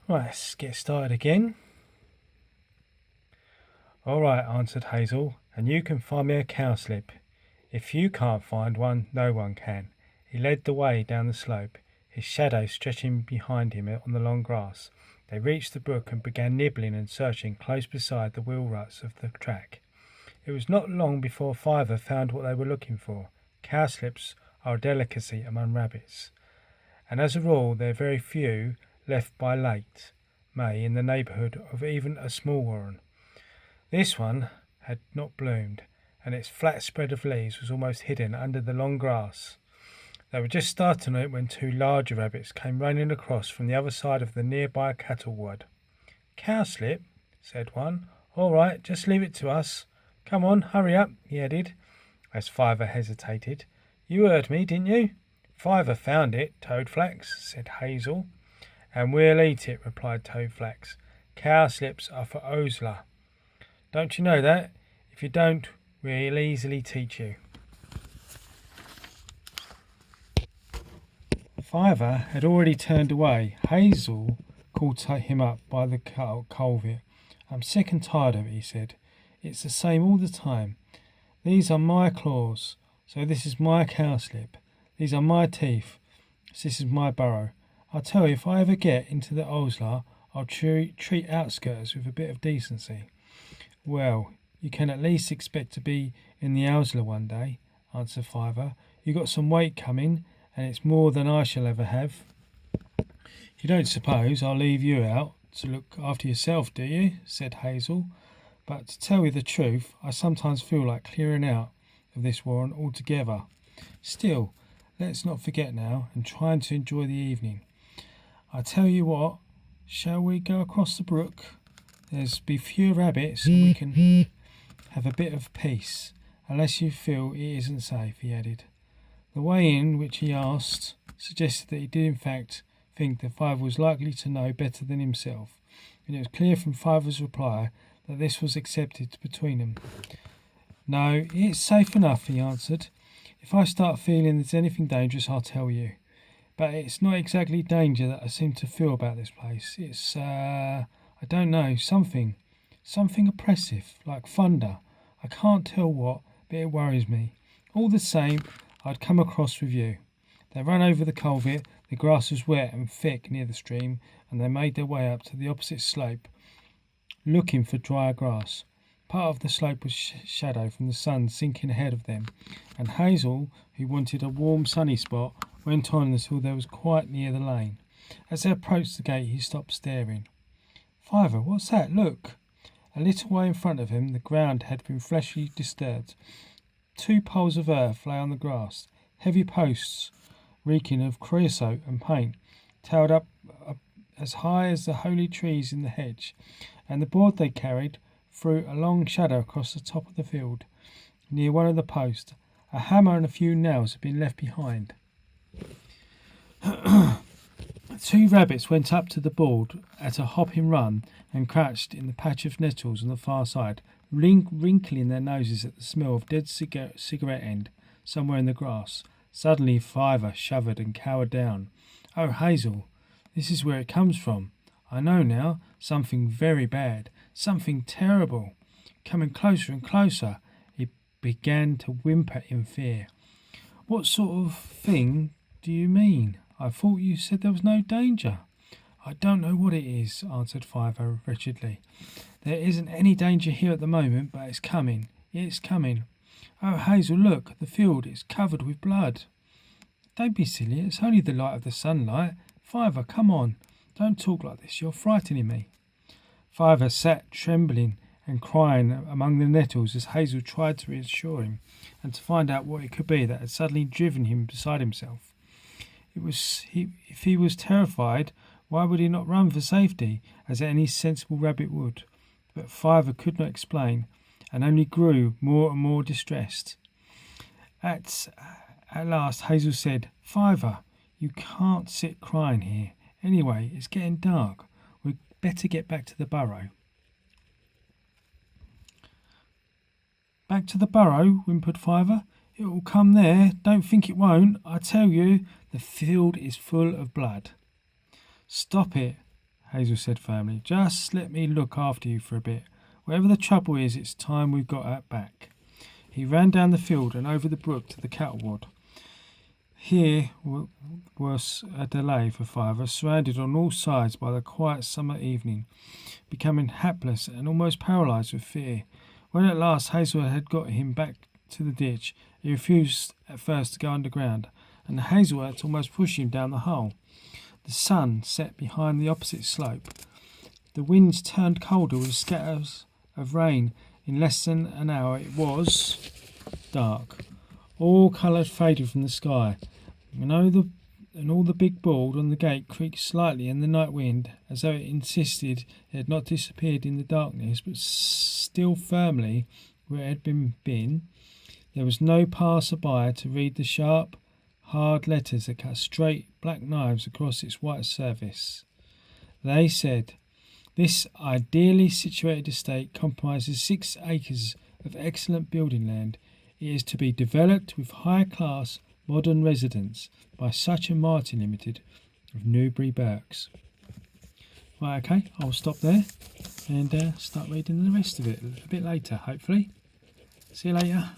Right, let's get started again. All right, answered Hazel, and you can find me a cowslip. If you can't find one, no one can. He led the way down the slope, his shadow stretching behind him on the long grass. They reached the brook and began nibbling and searching close beside the wheel ruts of the track. It was not long before Fiver found what they were looking for. Cowslips are a delicacy among rabbits, and as a rule there are very few left by late May in the neighbourhood of even a small warren. This one had not bloomed, and its flat spread of leaves was almost hidden under the long grass. They were just starting on it when two larger rabbits came running across from the other side of the nearby cattle wood. "Cowslip," said one. "All right, just leave it to us. Come on, hurry up," he added, as Fiver hesitated. "You heard me, didn't you?" "Fiver found it, Toadflax," said Hazel. "And we'll eat it," replied Toadflax. "Cowslips are for Ozla. Don't you know that? If you don't, we'll easily teach you." Fiver had already turned away. Hazel called him up by the culvert. "I'm sick and tired of it," he said. "It's the same all the time. These are my claws, so this is my cowslip. These are my teeth, so this is my burrow. I'll tell you, if I ever get into the Ozla, I'll treat outskirts with a bit of decency." "Well, you can at least expect to be in the Owsla one day," answered Fiver. "You got some weight coming, and it's more than I shall ever have." "You don't suppose I'll leave you out to look after yourself, do you?" said Hazel. "But to tell you the truth, I sometimes feel like clearing out of this warren altogether. Still, let's not forget now, and try to enjoy the evening. I tell you what, shall we go across the brook? There's be fewer rabbits, and we can have a bit of peace, unless you feel it isn't safe," he added. The way in which he asked suggested that he did in fact think that Fiver was likely to know better than himself, and it was clear from Fiver's reply that this was accepted between them. "No, it's safe enough," he answered. "If I start feeling there's anything dangerous, I'll tell you. But it's not exactly danger that I seem to feel about this place. It's, I don't know, something oppressive, like thunder. I can't tell what, but it worries me. All the same, I'd come across with you." They ran over the culvert. The grass was wet and thick near the stream, and they made their way up to the opposite slope, looking for drier grass. Part of the slope was shadow from the sun sinking ahead of them, and Hazel, who wanted a warm, sunny spot, went on until they was quite near the lane. As they approached the gate, he stopped staring. "Fiver, what's that? Look!" A little way in front of him, the ground had been freshly disturbed. Two piles of earth lay on the grass, heavy posts, reeking of creosote and paint, towered up as high as the holy trees in the hedge, and the board they carried threw a long shadow across the top of the field. Near one of the posts, a hammer and a few nails had been left behind. Two rabbits went up to the board at a hopping run and crouched in the patch of nettles on the far side, wrinkling their noses at the smell of dead cigarette end somewhere in the grass. Suddenly Fiver shivered and cowered down. "Oh, Hazel, this is where it comes from. I know now. Something very bad. Something terrible. Coming closer and closer." He began to whimper in fear. "What sort of thing do you mean? I thought you said there was no danger." "I don't know what it is," answered Fiver wretchedly. "There isn't any danger here at the moment, but it's coming. It's coming. Oh, Hazel, look, the field is covered with blood." "Don't be silly, it's only the light of the sunlight. Fiver, come on. Don't talk like this, you're frightening me." Fiver sat trembling and crying among the nettles as Hazel tried to reassure him and to find out what it could be that had suddenly driven him beside himself. If he was terrified, why would he not run for safety, as any sensible rabbit would? But Fiver could not explain, and only grew more and more distressed. At last Hazel said, "Fiver, you can't sit crying here. Anyway, it's getting dark. We'd better get back to the burrow." "Back to the burrow?" whimpered Fiver. "It will come there. Don't think it won't. I tell you, the field is full of blood." "Stop it," Hazel said firmly. Just let me look after you for a bit. Whatever the trouble is, it's time we got it back. He ran down the field and over the brook to the cattle wad. Here was a delay for Fiver, surrounded on all sides by the quiet summer evening, becoming hapless and almost paralysed with fear. When at last Hazel had got him back to the ditch, he refused at first to go underground, and Hazel had to almost push him down the hole. The sun set behind the opposite slope. The winds turned colder with scatters of rain. In less than an hour it was dark. All colour faded from the sky, and all the big board on the gate creaked slightly in the night wind, as though it insisted it had not disappeared in the darkness, but still firmly where it had been. There was no passer-by to read the sharp, hard letters that cut straight black knives across its white surface. They said, "This ideally situated estate comprises 6 acres of excellent building land. It is to be developed with high-class modern residence by Such and Martin Limited of Newbury Berks." Right, okay, I'll stop there and start reading the rest of it a bit later, hopefully. See you later.